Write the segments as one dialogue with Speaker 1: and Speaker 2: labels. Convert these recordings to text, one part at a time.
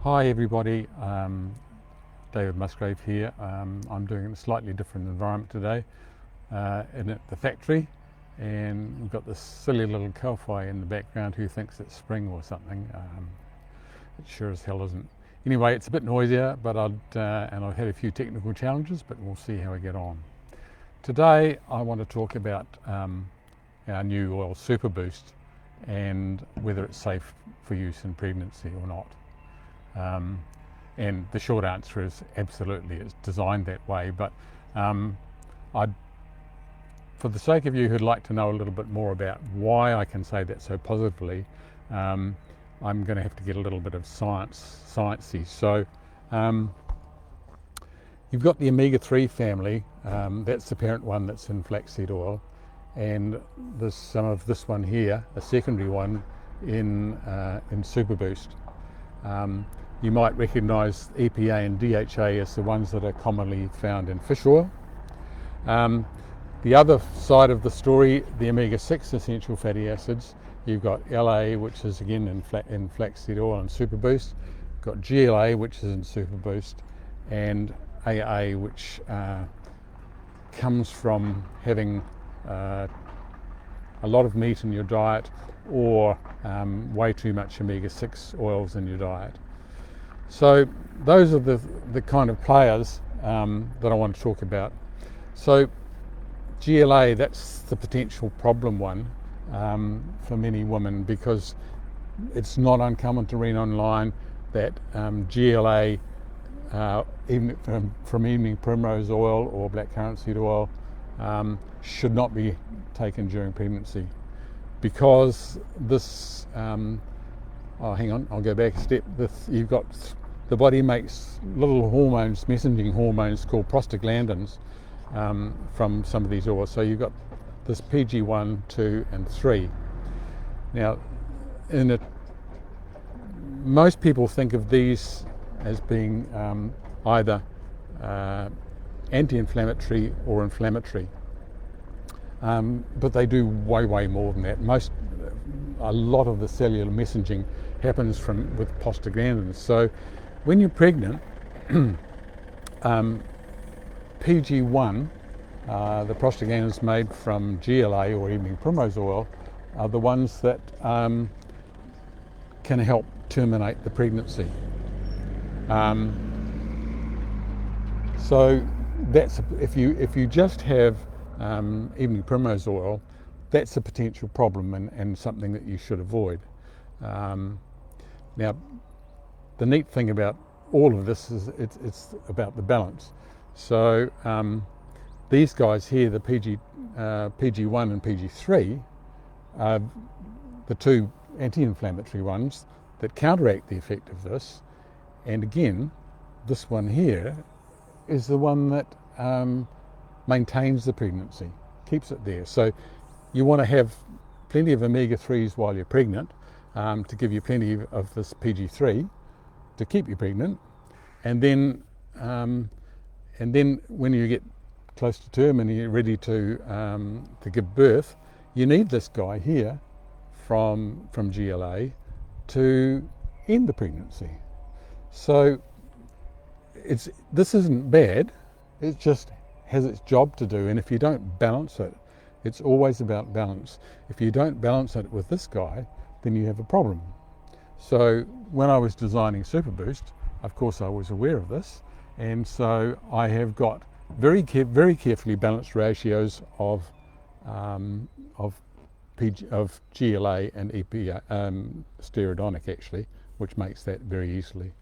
Speaker 1: Hi everybody, David Musgrave here. I'm doing it in a slightly different environment today in at the factory, and we've got this silly little Kauwhai in the background who thinks it's spring or something. It sure as hell isn't. Anyway, it's a bit noisier, but I've had a few technical challenges, but we'll see how we get on. Today I want to talk about our new oil Super Boost and whether it's safe for use in pregnancy or not. And the short answer is absolutely, it's designed that way. But I'd, for the sake of you who'd like to know a little bit more about why I can say that so positively, I'm going to have to get a little bit of sciencey. So you've got the omega-3 family, that's the parent one that's in flaxseed oil, and there's some of this one here, a secondary one in Super Boost. You might recognise EPA and DHA as the ones that are commonly found in fish oil. The other side of the story, the omega-6 essential fatty acids, you've got LA, which is again in flaxseed oil and Super Boost. You've got GLA, which is in Super Boost, and AA, which comes from having a lot of meat in your diet or way too much omega-6 oils in your diet. So those are the kind of players that I want to talk about. So GLA, that's the potential problem one for many women, because it's not uncommon to read online that GLA, even from evening primrose oil or blackcurrant seed oil, should not be taken during pregnancy, because this, hang on, I'll go back a step. You've got, the body makes little hormones, messaging hormones called prostaglandins from some of these oils. So you've got this PG1, 2 and 3. Now, most people think of these as being either anti-inflammatory or inflammatory, but they do way more than that. A lot of the cellular messaging happens with prostaglandins. So when you're pregnant, PG1, the prostaglandins made from GLA or evening primrose oil, are the ones that can help terminate the pregnancy. So that's, if you just have evening primrose oil, that's a potential problem and something that you should avoid. Now, the neat thing about all of this is it's about the balance. So these guys here, the PG1 and PG3, are the two anti-inflammatory ones that counteract the effect of this. And again, this one here is the one that maintains the pregnancy, keeps it there. So you want to have plenty of omega-3s while you're pregnant, to give you plenty of this PG3 to keep you pregnant, and then when you get close to term and you're ready to give birth, you need this guy here from GLA to end the pregnancy. So this isn't bad, it just has its job to do, and if you don't balance it, it's always about balance. If you don't balance it with this guy, then you have a problem. So when I was designing Super Boost, of course I was aware of this, and so I have got very carefully balanced ratios of GLA and EPA, stearidonic actually, which makes that very easily.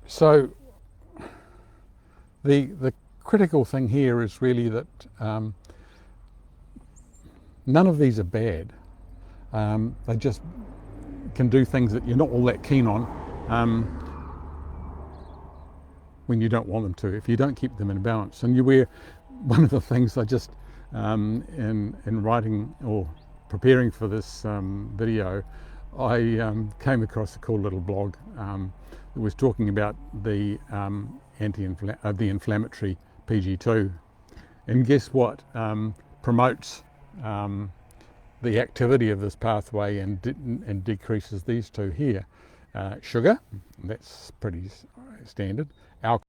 Speaker 1: So the critical thing here is really that none of these are bad. They just can do things that you're not all that keen on when you don't want them to, if you don't keep them in balance. And one of the things I just, in writing or preparing for this video, I came across a cool little blog that was talking about the inflammatory PG2, and guess what promotes the activity of this pathway and decreases these two here. Sugar, that's pretty standard. Alcohol.